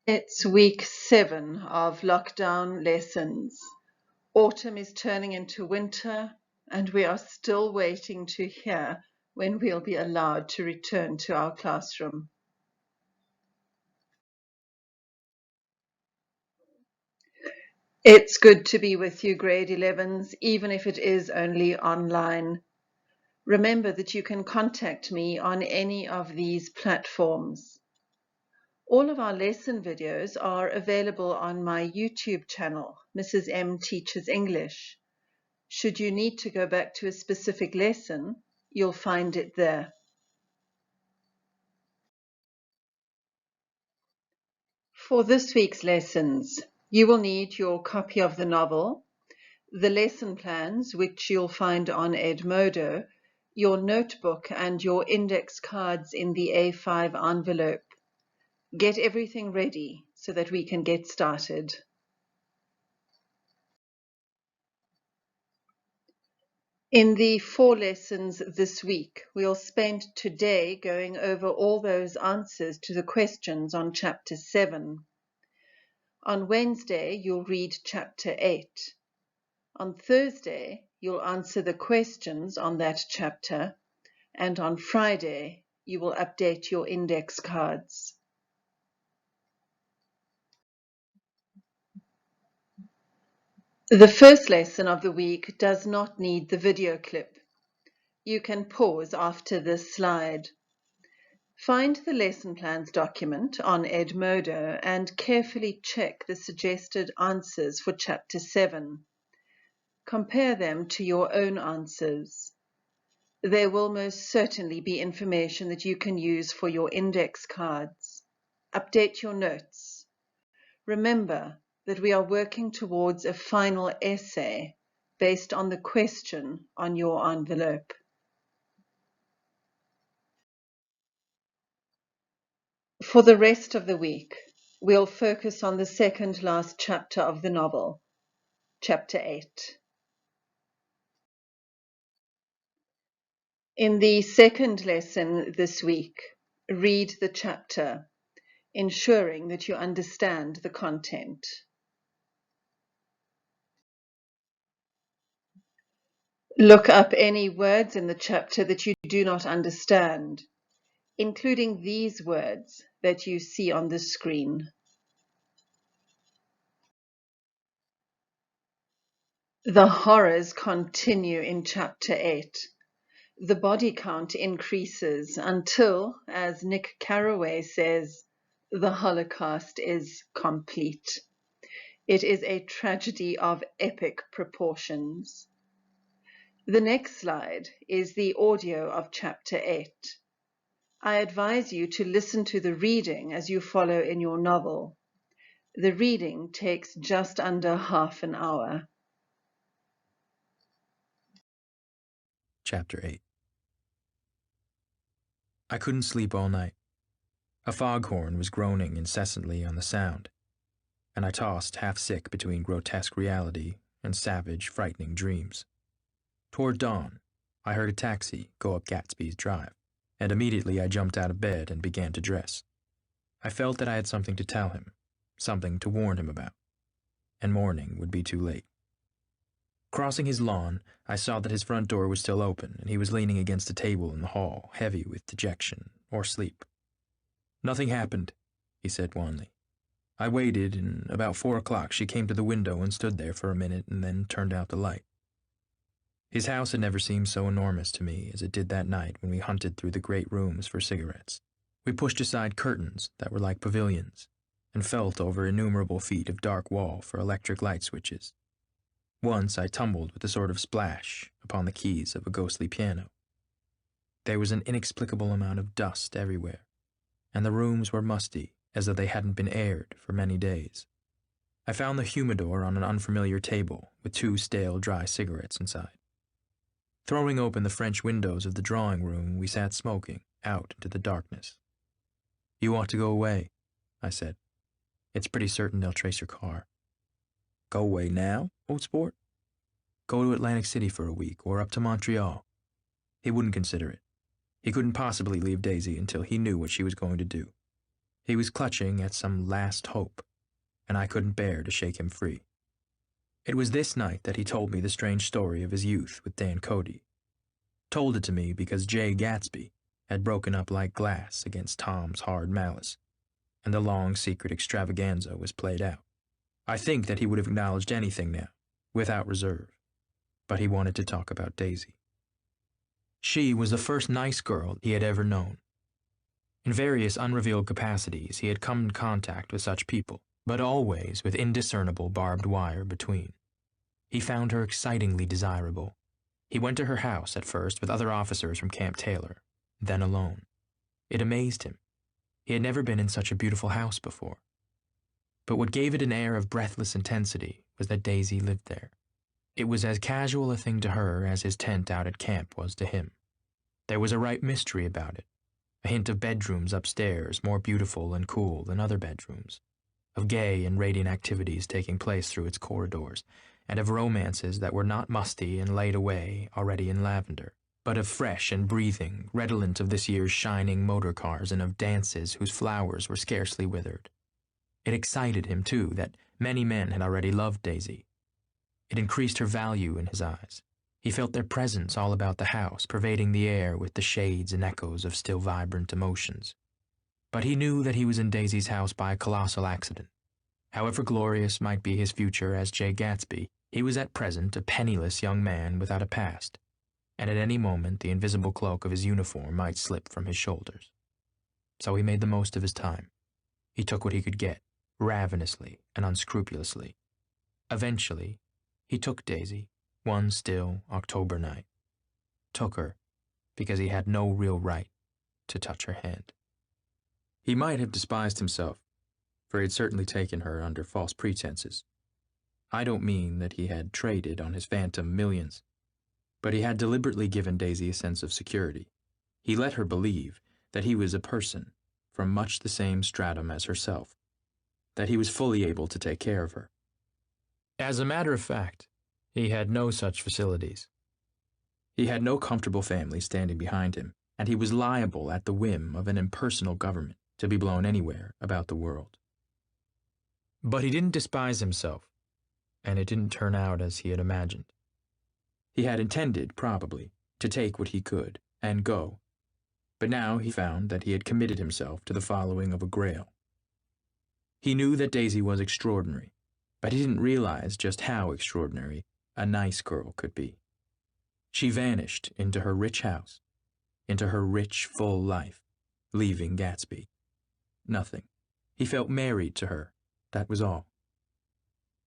It's week 7 of lockdown lessons. Autumn is turning into winter, and we are still waiting to hear when we'll be allowed to return to our classroom. It's good to be with you, grade 11s, even if it is only online. Remember that you can contact me on any of these platforms. All of our lesson videos are available on my YouTube channel, Mrs. M Teaches English. Should you need to go back to a specific lesson, you'll find it there. For this week's lessons, you will need your copy of the novel, the lesson plans, which you'll find on Edmodo, your notebook and your index cards in the A5 envelope. Get everything ready so that we can get started. In the 4 lessons this week, we'll spend today going over all those answers to the questions on Chapter 7. On Wednesday, you'll read Chapter 8. On Thursday, you'll answer the questions on that chapter, and on Friday, you will update your index cards. The first lesson of the week does not need the video clip. You can pause after this slide. Find the lesson plans document on Edmodo and carefully check the suggested answers for Chapter 7. Compare them to your own answers. There will most certainly be information that you can use for your index cards. Update your notes. Remember that we are working towards a final essay based on the question on your envelope. For the rest of the week, we'll focus on the second last chapter of the novel, Chapter 8. In the second lesson this week, read the chapter, ensuring that you understand the content. Look up any words in the chapter that you do not understand, including these words that you see on the screen. The horrors continue in Chapter 8. The body count increases until, as Nick Carraway says, the Holocaust is complete. It is a tragedy of epic proportions. The next slide is the audio of Chapter 8. I advise you to listen to the reading as you follow in your novel. The reading takes just under half an hour. Chapter 8. I couldn't sleep all night. A foghorn was groaning incessantly on the sound, and I tossed half-sick between grotesque reality and savage, frightening dreams. Toward dawn, I heard a taxi go up Gatsby's drive, and immediately I jumped out of bed and began to dress. I felt that I had something to tell him, something to warn him about, and morning would be too late. Crossing his lawn, I saw that his front door was still open, and he was leaning against a table in the hall, heavy with dejection or sleep. "Nothing happened," he said wanly. I waited, and about 4 o'clock she came to the window and stood there for a minute and then turned out the light. His house had never seemed so enormous to me as it did that night when we hunted through the great rooms for cigarettes. We pushed aside curtains that were like pavilions and felt over innumerable feet of dark wall for electric light switches. Once I tumbled with a sort of splash upon the keys of a ghostly piano. There was an inexplicable amount of dust everywhere, and the rooms were musty as though they hadn't been aired for many days. I found the humidor on an unfamiliar table with 2 stale, dry cigarettes inside. Throwing open the French windows of the drawing room, we sat smoking out into the darkness. "You ought to go away," I said. "It's pretty certain they'll trace your car." "Go away now, old sport?" "Go to Atlantic City for a week, or up to Montreal." He wouldn't consider it. He couldn't possibly leave Daisy until he knew what she was going to do. He was clutching at some last hope, and I couldn't bear to shake him free. It was this night that he told me the strange story of his youth with Dan Cody. Told it to me because Jay Gatsby had broken up like glass against Tom's hard malice, and the long secret extravaganza was played out. I think that he would have acknowledged anything now, without reserve, but he wanted to talk about Daisy. She was the first nice girl he had ever known. In various unrevealed capacities, he had come in contact with such people, but always with indiscernible barbed wire between. He found her excitingly desirable. He went to her house at first with other officers from Camp Taylor, then alone. It amazed him. He had never been in such a beautiful house before. But what gave it an air of breathless intensity was that Daisy lived there. It was as casual a thing to her as his tent out at camp was to him. There was a right mystery about it, a hint of bedrooms upstairs more beautiful and cool than other bedrooms, of gay and radiant activities taking place through its corridors, and of romances that were not musty and laid away already in lavender, but of fresh and breathing, redolent of this year's shining motor cars and of dances whose flowers were scarcely withered. It excited him, too, that many men had already loved Daisy. It increased her value in his eyes. He felt their presence all about the house, pervading the air with the shades and echoes of still vibrant emotions. But he knew that he was in Daisy's house by a colossal accident. However glorious might be his future as Jay Gatsby, he was at present a penniless young man without a past, and at any moment the invisible cloak of his uniform might slip from his shoulders. So he made the most of his time. He took what he could get, ravenously and unscrupulously. Eventually, he took Daisy, one still October night. Took her because he had no real right to touch her hand. He might have despised himself, for he had certainly taken her under false pretenses. I don't mean that he had traded on his phantom millions, but he had deliberately given Daisy a sense of security. He let her believe that he was a person from much the same stratum as herself, that he was fully able to take care of her. As a matter of fact, he had no such facilities. He had no comfortable family standing behind him, and he was liable at the whim of an impersonal government to be blown anywhere about the world. But he didn't despise himself, and it didn't turn out as he had imagined. He had intended, probably, to take what he could and go, but now he found that he had committed himself to the following of a grail. He knew that Daisy was extraordinary, but he didn't realize just how extraordinary a nice girl could be. She vanished into her rich house, into her rich, full life, leaving Gatsby. Nothing. He felt married to her, that was all.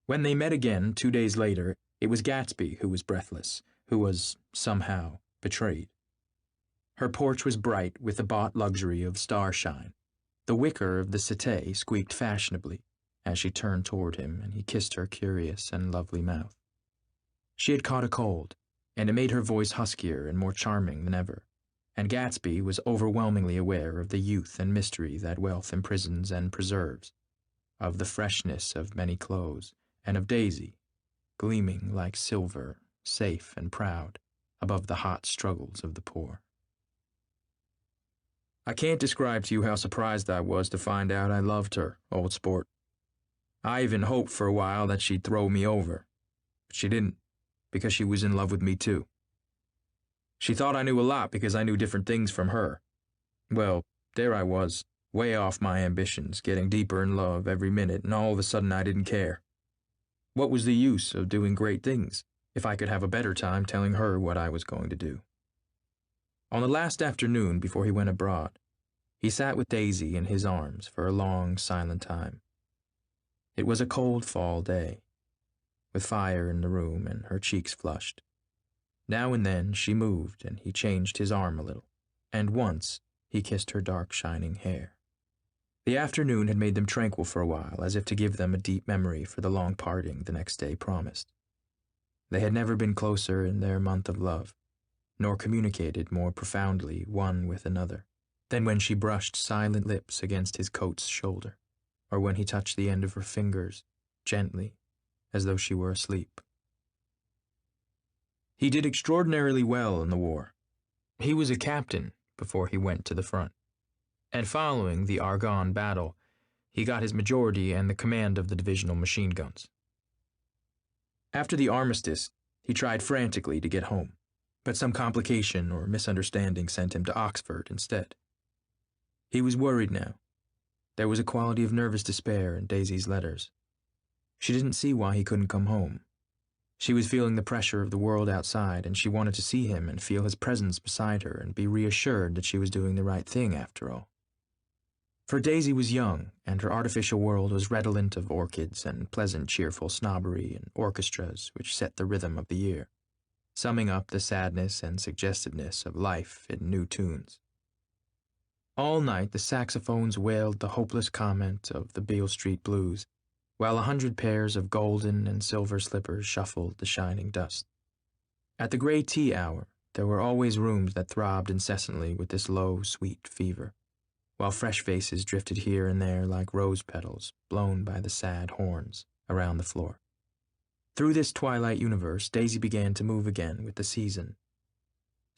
When they met again 2 days later, it was Gatsby who was breathless, who was, somehow, betrayed. Her porch was bright with the bought luxury of starshine. The wicker of the settee squeaked fashionably as she turned toward him, and he kissed her curious and lovely mouth. She had caught a cold, and it made her voice huskier and more charming than ever, and Gatsby was overwhelmingly aware of the youth and mystery that wealth imprisons and preserves, of the freshness of many clothes, and of Daisy, gleaming like silver, safe and proud, above the hot struggles of the poor. I can't describe to you how surprised I was to find out I loved her, old sport. I even hoped for a while that she'd throw me over, but she didn't, because she was in love with me too. She thought I knew a lot because I knew different things from her. Well, there I was, way off my ambitions, getting deeper in love every minute, and all of a sudden I didn't care. What was the use of doing great things if I could have a better time telling her what I was going to do? On the last afternoon before he went abroad, he sat with Daisy in his arms for a long, silent time. It was a cold fall day, with fire in the room and her cheeks flushed. Now and then she moved and he changed his arm a little, and once he kissed her dark shining hair. The afternoon had made them tranquil for a while, as if to give them a deep memory for the long parting the next day promised. They had never been closer in their month of love, nor communicated more profoundly one with another than when she brushed silent lips against his coat's shoulder, or when he touched the end of her fingers, gently, as though she were asleep. He did extraordinarily well in the war. He was a captain before he went to the front. And following the Argonne battle, he got his majority and the command of the divisional machine guns. After the armistice, he tried frantically to get home, but some complication or misunderstanding sent him to Oxford instead. He was worried now. There was a quality of nervous despair in Daisy's letters. She didn't see why he couldn't come home. She was feeling the pressure of the world outside, and she wanted to see him and feel his presence beside her and be reassured that she was doing the right thing after all. For Daisy was young, and her artificial world was redolent of orchids and pleasant, cheerful snobbery and orchestras which set the rhythm of the year, summing up the sadness and suggestiveness of life in new tunes. All night the saxophones wailed the hopeless comment of the Beale Street Blues, while 100 pairs of golden and silver slippers shuffled the shining dust. At the gray tea hour, there were always rooms that throbbed incessantly with this low, sweet fever, while fresh faces drifted here and there like rose petals blown by the sad horns around the floor. Through this twilight universe, Daisy began to move again with the season.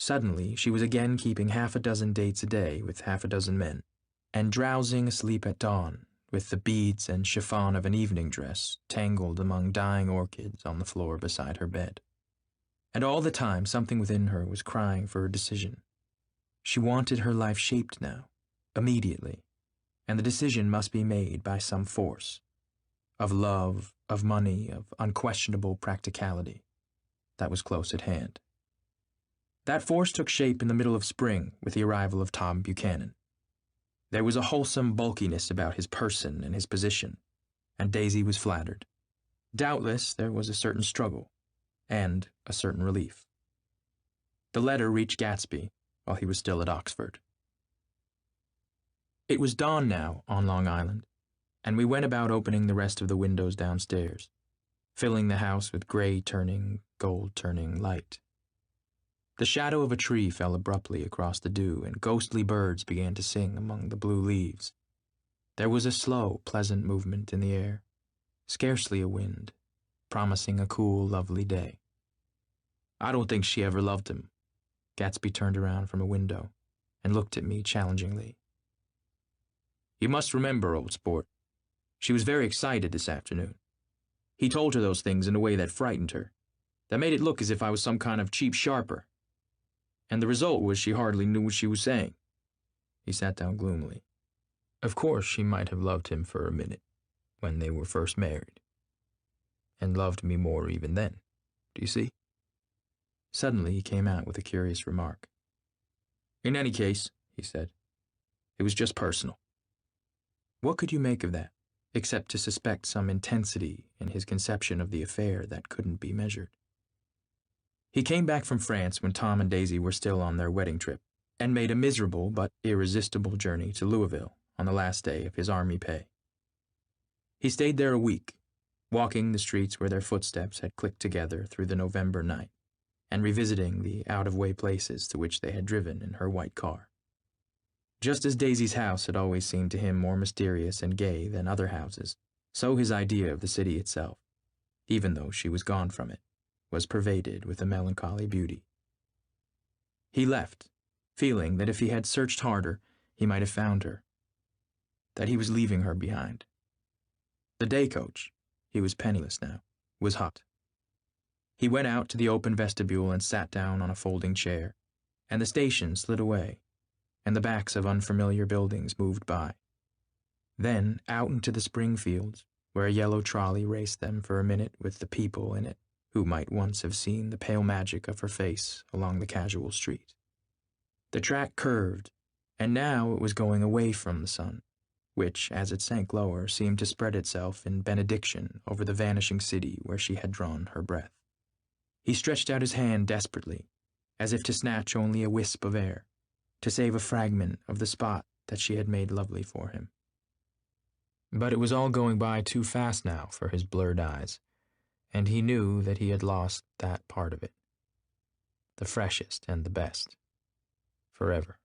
Suddenly, she was again keeping 6 dates a day with 6 men, and drowsing asleep at dawn with the beads and chiffon of an evening dress tangled among dying orchids on the floor beside her bed. And all the time, something within her was crying for a decision. She wanted her life shaped now, immediately, and the decision must be made by some force, of love, of money, of unquestionable practicality, that was close at hand. That force took shape in the middle of spring with the arrival of Tom Buchanan. There was a wholesome bulkiness about his person and his position, and Daisy was flattered. Doubtless there was a certain struggle, and a certain relief. The letter reached Gatsby while he was still at Oxford. It was dawn now on Long Island, and we went about opening the rest of the windows downstairs, filling the house with gray-turning, gold-turning light. The shadow of a tree fell abruptly across the dew, and ghostly birds began to sing among the blue leaves. There was a slow, pleasant movement in the air, scarcely a wind, promising a cool, lovely day. I don't think she ever loved him. Gatsby turned around from a window and looked at me challengingly. You must remember, old sport, she was very excited this afternoon. He told her those things in a way that frightened her, that made it look as if I was some kind of cheap sharper. And the result was she hardly knew what she was saying. He sat down gloomily. Of course, she might have loved him for a minute, when they were first married, and loved me more even then. Do you see? Suddenly he came out with a curious remark. In any case, he said, it was just personal. What could you make of that, except to suspect some intensity in his conception of the affair that couldn't be measured? He came back from France when Tom and Daisy were still on their wedding trip, and made a miserable but irresistible journey to Louisville on the last day of his army pay. He stayed there a week, walking the streets where their footsteps had clicked together through the November night, and revisiting the out-of-way places to which they had driven in her white car. Just as Daisy's house had always seemed to him more mysterious and gay than other houses, so his idea of the city itself, even though she was gone from it, was pervaded with a melancholy beauty. He left, feeling that if he had searched harder, he might have found her, that he was leaving her behind. The day coach, he was penniless now, was hot. He went out to the open vestibule and sat down on a folding chair, and the station slid away, and the backs of unfamiliar buildings moved by. Then out into the spring fields, where a yellow trolley raced them for a minute with the people in it, who might once have seen the pale magic of her face along the casual street. The track curved, and now it was going away from the sun, which, as it sank lower, seemed to spread itself in benediction over the vanishing city where she had drawn her breath. He stretched out his hand desperately, as if to snatch only a wisp of air, to save a fragment of the spot that she had made lovely for him. But it was all going by too fast now for his blurred eyes, and he knew that he had lost that part of it, the freshest and the best, forever.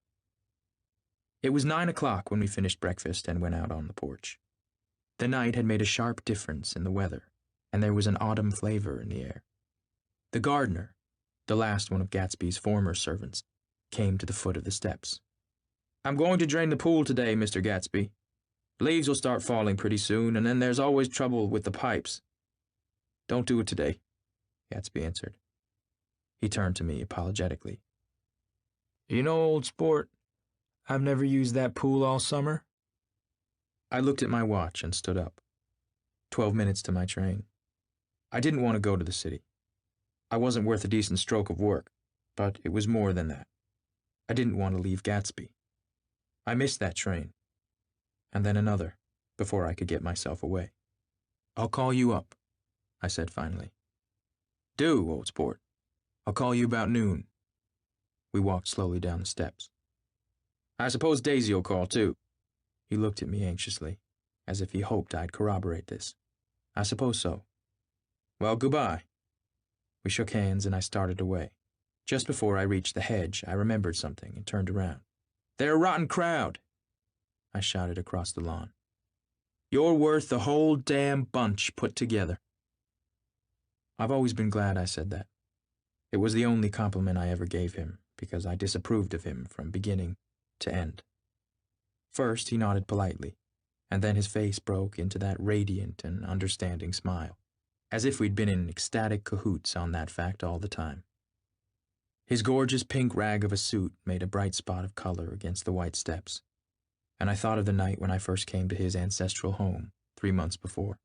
It was 9 o'clock when we finished breakfast and went out on the porch. The night had made a sharp difference in the weather, and there was an autumn flavor in the air. The gardener, the last one of Gatsby's former servants, came to the foot of the steps. I'm going to drain the pool today, Mr. Gatsby. Leaves will start falling pretty soon, and then there's always trouble with the pipes. Don't do it today, Gatsby answered. He turned to me apologetically. You know, old sport, I've never used that pool all summer. I looked at my watch and stood up. 12 minutes to my train. I didn't want to go to the city. I wasn't worth a decent stroke of work, but it was more than that. I didn't want to leave Gatsby. I missed that train, and then another, before I could get myself away. I'll call you up, I said finally. Do, old sport. I'll call you about noon. We walked slowly down the steps. I suppose Daisy'll call, too. He looked at me anxiously, as if he hoped I'd corroborate this. I suppose so. Well, goodbye. We shook hands and I started away. Just before I reached the hedge, I remembered something and turned around. They're a rotten crowd, I shouted across the lawn. You're worth the whole damn bunch put together. I've always been glad I said that. It was the only compliment I ever gave him, because I disapproved of him from beginning to end. First, he nodded politely, and then his face broke into that radiant and understanding smile, as if we'd been in ecstatic cahoots on that fact all the time. His gorgeous pink rag of a suit made a bright spot of color against the white steps, and I thought of the night when I first came to his ancestral home 3 months before.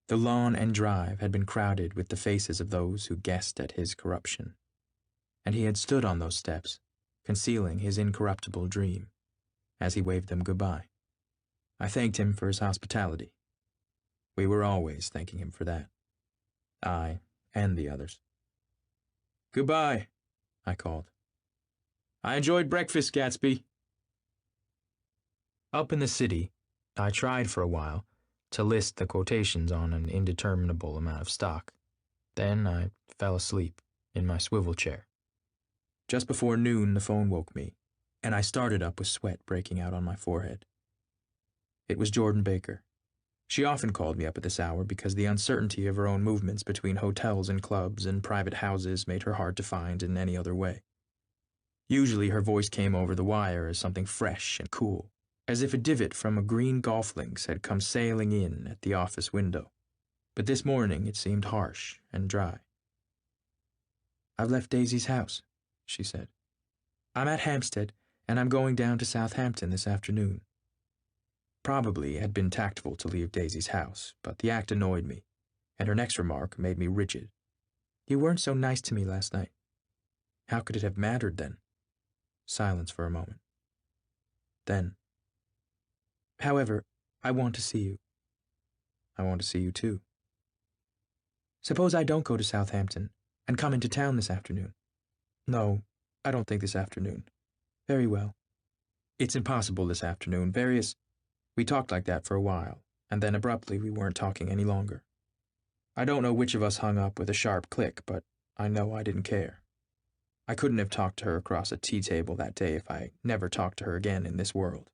The lawn and drive had been crowded with the faces of those who guessed at his corruption, and he had stood on those steps, concealing his incorruptible dream, as he waved them goodbye. I thanked him for his hospitality. We were always thanking him for that. I and the others. Goodbye, I called. I enjoyed breakfast, Gatsby. Up in the city, I tried for a while to list the quotations on an indeterminable amount of stock. Then I fell asleep in my swivel chair. Just before noon, the phone woke me, and I started up with sweat breaking out on my forehead. It was Jordan Baker. She often called me up at this hour because the uncertainty of her own movements between hotels and clubs and private houses made her hard to find in any other way. Usually her voice came over the wire as something fresh and cool, as if a divot from a green golf links had come sailing in at the office window. But this morning it seemed harsh and dry. I've left Daisy's house, she said. I'm at Hampstead, and I'm going down to Southampton this afternoon. Probably it had been tactful to leave Daisy's house, but the act annoyed me, and her next remark made me rigid. You weren't so nice to me last night. How could it have mattered then? Silence for a moment. Then, however, I want to see you. I want to see you too. Suppose I don't go to Southampton and come into town this afternoon. No, I don't think this afternoon. Very well. It's impossible this afternoon. We talked like that for a while, and then abruptly we weren't talking any longer. I don't know which of us hung up with a sharp click, but I know I didn't care. I couldn't have talked to her across a tea table that day if I never talked to her again in this world.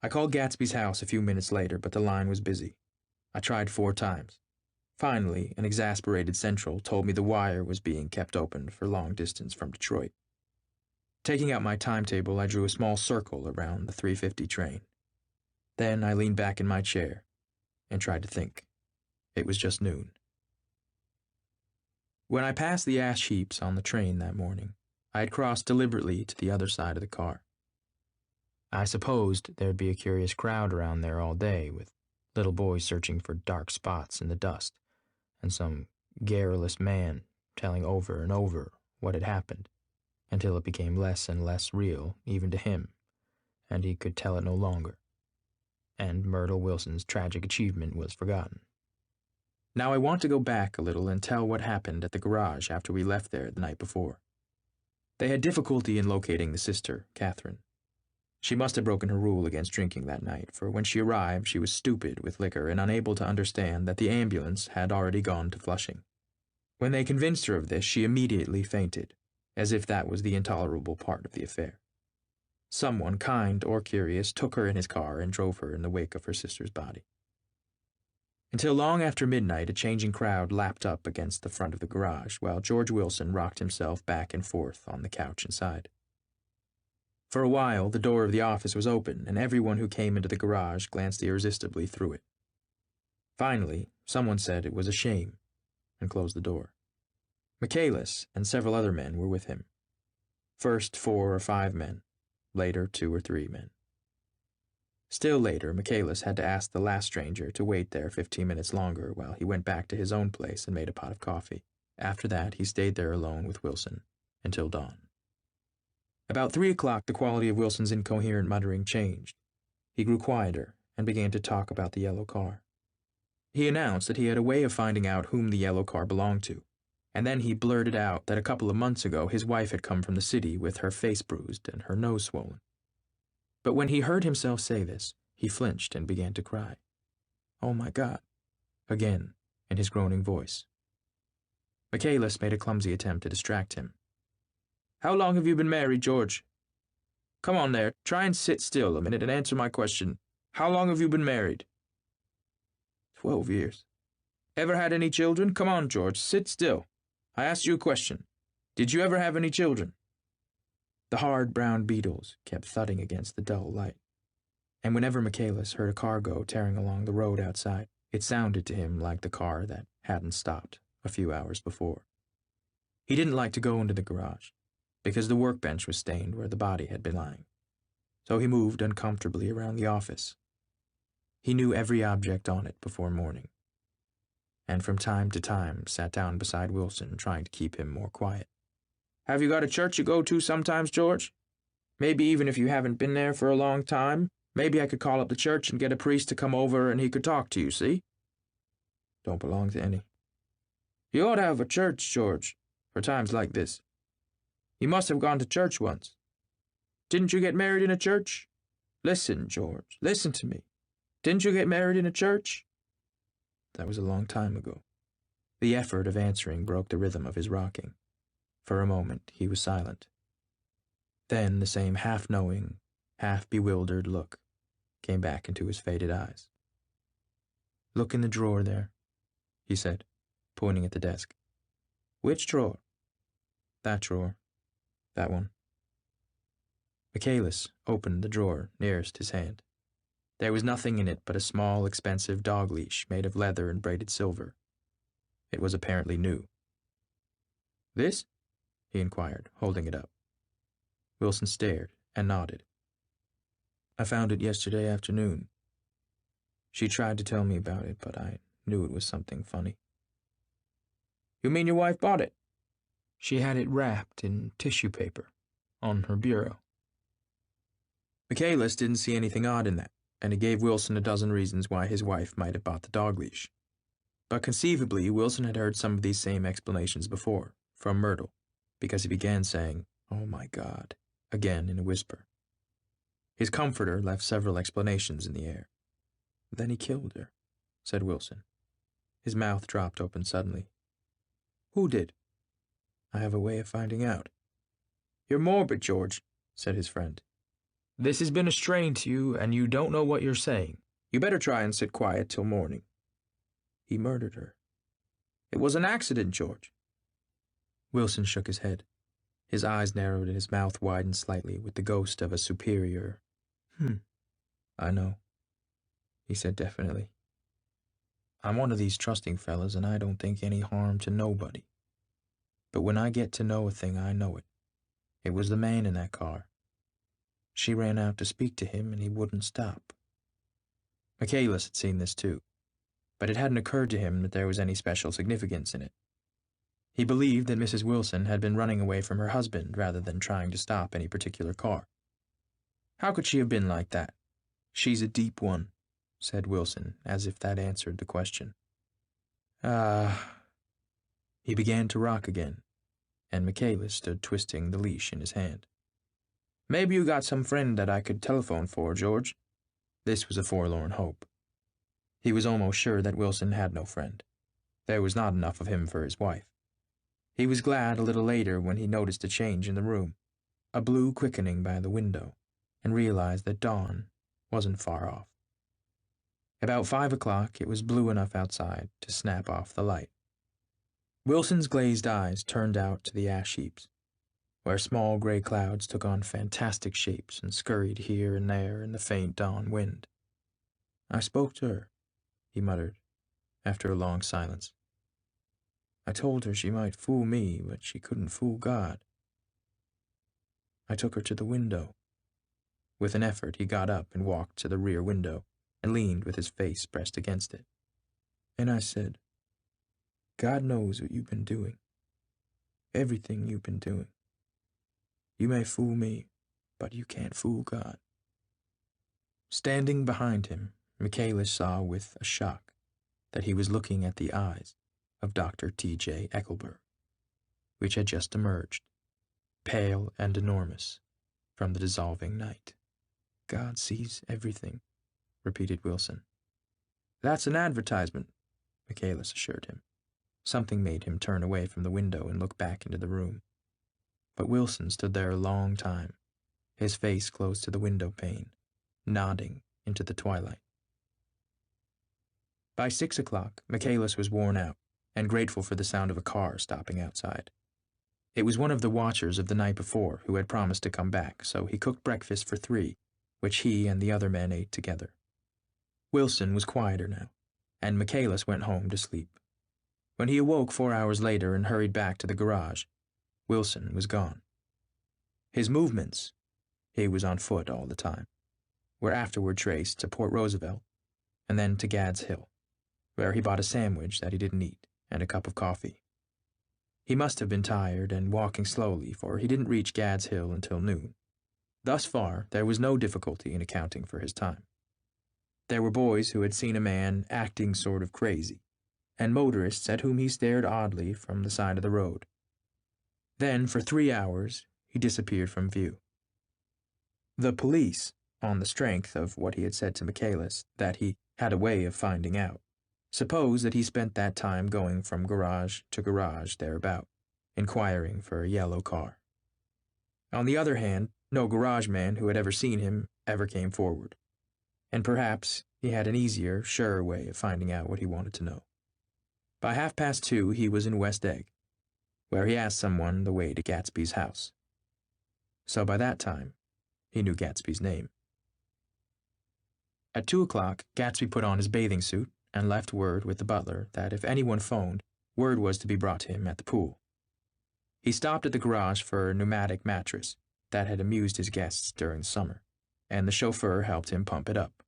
I called Gatsby's house a few minutes later, but the line was busy. I tried 4 times. Finally, an exasperated central told me the wire was being kept open for long distance from Detroit. Taking out my timetable, I drew a small circle around the 3:50 train. Then I leaned back in my chair and tried to think. It was just noon. When I passed the ash heaps on the train that morning, I had crossed deliberately to the other side of the car. I supposed there'd be a curious crowd around there all day, with little boys searching for dark spots in the dust, and some garrulous man telling over and over what had happened, until it became less and less real, even to him, and he could tell it no longer. And Myrtle Wilson's tragic achievement was forgotten. Now I want to go back a little and tell what happened at the garage after we left there the night before. They had difficulty in locating the sister, Catherine. She must have broken her rule against drinking that night, for when she arrived she was stupid with liquor and unable to understand that the ambulance had already gone to Flushing. When they convinced her of this, she immediately fainted, as if that was the intolerable part of the affair. Someone, kind or curious, took her in his car and drove her in the wake of her sister's body. Until long after midnight, a changing crowd lapped up against the front of the garage, while George Wilson rocked himself back and forth on the couch inside. For a while, the door of the office was open, and everyone who came into the garage glanced irresistibly through it. Finally, someone said it was a shame, and closed the door. Michaelis and several other men were with him. First 4 or 5 men, later 2 or 3 men. Still later, Michaelis had to ask the last stranger to wait there 15 minutes longer while he went back to his own place and made a pot of coffee. After that, he stayed there alone with Wilson until dawn. About 3 o'clock, the quality of Wilson's incoherent muttering changed. He grew quieter and began to talk about the yellow car. He announced that he had a way of finding out whom the yellow car belonged to, and then he blurted out that a couple of months ago his wife had come from the city with her face bruised and her nose swollen. But when he heard himself say this, he flinched and began to cry. "Oh, my God," again, in his groaning voice. Michaelis made a clumsy attempt to distract him. "How long have you been married, George? Come on there, try and sit still a minute and answer my question. How long have you been married?" 12 years. Ever had any children? Come on, George, sit still. I asked you a question. Did you ever have any children?" The hard brown beetles kept thudding against the dull light, and whenever Michaelis heard a car go tearing along the road outside, it sounded to him like the car that hadn't stopped a few hours before. He didn't like to go into the garage, because the workbench was stained where the body had been lying, so he moved uncomfortably around the office. He knew every object on it before morning, and from time to time sat down beside Wilson, trying to keep him more quiet. "Have you got a church you go to sometimes, George? Maybe even if you haven't been there for a long time, maybe I could call up the church and get a priest to come over and he could talk to you, see?" "Don't belong to any." "You ought to have a church, George, for times like this. You must have gone to church once. Didn't you get married in a church? Listen, George, listen to me. Didn't you get married in a church?" That was a long time ago. The effort of answering broke the rhythm of his rocking. For a moment, he was silent. Then the same half-knowing, half-bewildered look came back into his faded eyes. "Look in the drawer there," he said, pointing at the desk. "Which drawer?" "That drawer. That one." Michaelis opened the drawer nearest his hand. There was nothing in it but a small, expensive dog leash made of leather and braided silver. It was apparently new. "This?" he inquired, holding it up. Wilson stared and nodded. "I found it yesterday afternoon. She tried to tell me about it, but I knew it was something funny." "You mean your wife bought it?" "She had it wrapped in tissue paper on her bureau." Michaelis didn't see anything odd in that, and it gave Wilson a dozen reasons why his wife might have bought the dog leash. But conceivably, Wilson had heard some of these same explanations before, from Myrtle, because he began saying, "Oh my God," again in a whisper. His comforter left several explanations in the air. "Then he killed her," said Wilson. His mouth dropped open suddenly. "Who did?" "I have a way of finding out." "You're morbid, George," said his friend. "This has been a strain to you, and you don't know what you're saying. You better try and sit quiet till morning." "He murdered her." "It was an accident, George." Wilson shook his head. His eyes narrowed and his mouth widened slightly with the ghost of a superior, "I know," he said definitely. "I'm one of these trusting fellas, and I don't think any harm to nobody. But when I get to know a thing, I know it. It was the man in that car. She ran out to speak to him, and he wouldn't stop." Michaelis had seen this too, but it hadn't occurred to him that there was any special significance in it. He believed that Mrs. Wilson had been running away from her husband rather than trying to stop any particular car. "How could she have been like that?" "She's a deep one," said Wilson, as if that answered the question. He began to rock again, and Michaelis stood twisting the leash in his hand. "Maybe you got some friend that I could telephone for, George." This was a forlorn hope. He was almost sure that Wilson had no friend. There was not enough of him for his wife. He was glad a little later when he noticed a change in the room, a blue quickening by the window, and realized that dawn wasn't far off. About 5 o'clock, it was blue enough outside to snap off the light. Wilson's glazed eyes turned out to the ash heaps. where small gray clouds took on fantastic shapes and scurried here and there in the faint dawn wind. "I spoke to her," he muttered, after a long silence. "I told her she might fool me, but she couldn't fool God. I took her to the window." With an effort, he got up and walked to the rear window and leaned with his face pressed against it. "And I said, God knows what you've been doing. Everything you've been doing. You may fool me, but you can't fool God." Standing behind him, Michaelis saw with a shock that he was looking at the eyes of Dr. T.J. Eckelberg, which had just emerged, pale and enormous, from the dissolving night. "God sees everything," repeated Wilson. "That's an advertisement," Michaelis assured him. Something made him turn away from the window and look back into the room. But Wilson stood there a long time, his face close to the window pane, nodding into the twilight. By 6 o'clock, Michaelis was worn out and grateful for the sound of a car stopping outside. It was one of the watchers of the night before who had promised to come back, so he cooked breakfast for 3, which he and the other men ate together. Wilson was quieter now, and Michaelis went home to sleep. When he awoke 4 hours later and hurried back to the garage, Wilson was gone. His movements, he was on foot all the time, were afterward traced to Port Roosevelt and then to Gad's Hill, where he bought a sandwich that he didn't eat and a cup of coffee. He must have been tired and walking slowly, for he didn't reach Gad's Hill until noon. Thus far, there was no difficulty in accounting for his time. There were boys who had seen a man acting sort of crazy, and motorists at whom he stared oddly from the side of the road. Then, for 3 hours, he disappeared from view. The police, on the strength of what he had said to Michaelis, that he had a way of finding out, supposed that he spent that time going from garage to garage thereabout, inquiring for a yellow car. On the other hand, no garage man who had ever seen him ever came forward, and perhaps he had an easier, surer way of finding out what he wanted to know. By 2:30, he was in West Egg, where he asked someone the way to Gatsby's house. So by that time, he knew Gatsby's name. At 2 o'clock, Gatsby put on his bathing suit and left word with the butler that if anyone phoned, word was to be brought to him at the pool. He stopped at the garage for a pneumatic mattress that had amused his guests during the summer, and the chauffeur helped him pump it up.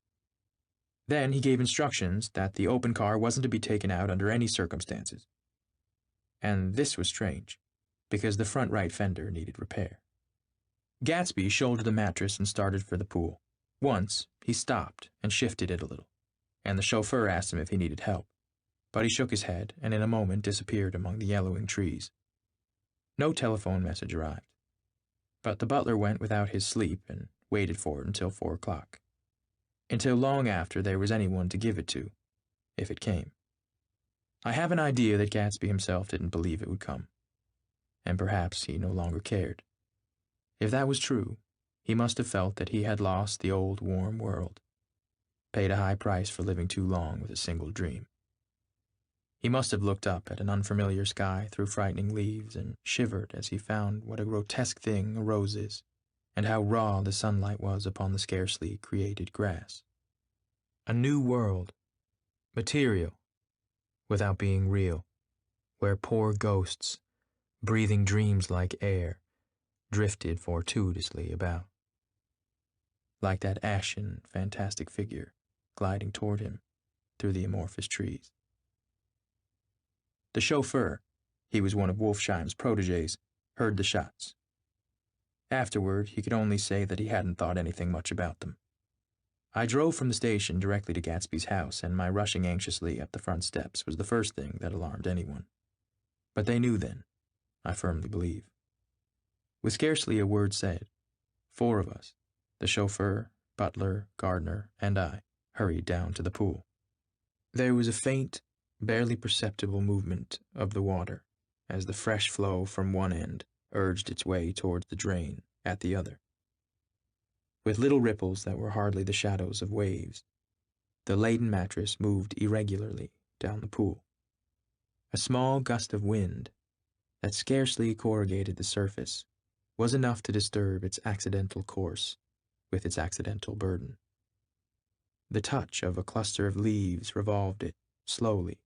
Then he gave instructions that the open car wasn't to be taken out under any circumstances. And this was strange, because the front right fender needed repair. Gatsby shouldered the mattress and started for the pool. Once, he stopped and shifted it a little, and the chauffeur asked him if he needed help, but he shook his head and in a moment disappeared among the yellowing trees. No telephone message arrived, but the butler went without his sleep and waited for it until 4 o'clock, until long after there was anyone to give it to, if it came. I have an idea that Gatsby himself didn't believe it would come, and perhaps he no longer cared. If that was true, he must have felt that he had lost the old warm world, paid a high price for living too long with a single dream. He must have looked up at an unfamiliar sky through frightening leaves and shivered as he found what a grotesque thing a rose is, and how raw the sunlight was upon the scarcely created grass. A new world, material, without being real, where poor ghosts, breathing dreams like air, drifted fortuitously about. Like that ashen, fantastic figure gliding toward him through the amorphous trees. The chauffeur, he was one of Wolfsheim's protégés, heard the shots. Afterward, he could only say that he hadn't thought anything much about them. I drove from the station directly to Gatsby's house, and my rushing anxiously up the front steps was the first thing that alarmed anyone. But they knew then, I firmly believe. With scarcely a word said, 4 of us, the chauffeur, butler, gardener, and I, hurried down to the pool. There was a faint, barely perceptible movement of the water as the fresh flow from one end urged its way towards the drain at the other. With little ripples that were hardly the shadows of waves, the laden mattress moved irregularly down the pool. A small gust of wind that scarcely corrugated the surface was enough to disturb its accidental course with its accidental burden. The touch of a cluster of leaves revolved it slowly,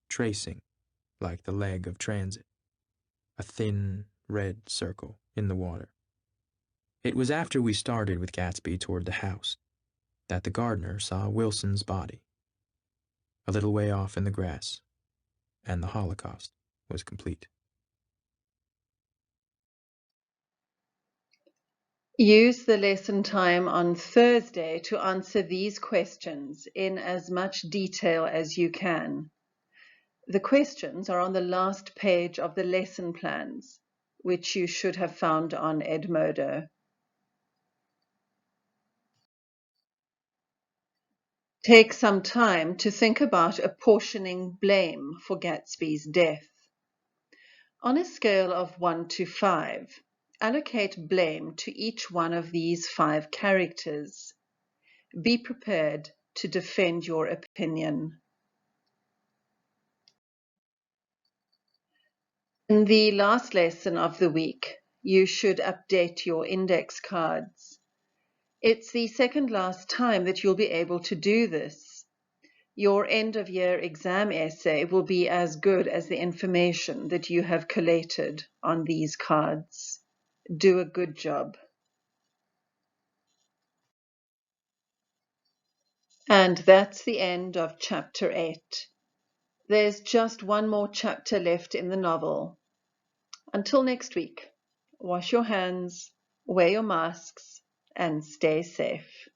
tracing, like the leg of transit, a thin, red circle in the water. It was after we started with Gatsby toward the house that the gardener saw Wilson's body, a little way off in the grass, and the Holocaust was complete. Use the lesson time on Thursday to answer these questions in as much detail as you can. The questions are on the last page of the lesson plans, which you should have found on Edmodo. Take some time to think about apportioning blame for Gatsby's death. On a scale of 1 to 5, allocate blame to each one of these 5 characters. Be prepared to defend your opinion. In the last lesson of the week, you should update your index cards. It's the second last time that you'll be able to do this. Your end-of-year exam essay will be as good as the information that you have collated on these cards. Do a good job. And that's the end of Chapter 8. There's just one more chapter left in the novel. Until next week, wash your hands, wear your masks, and stay safe.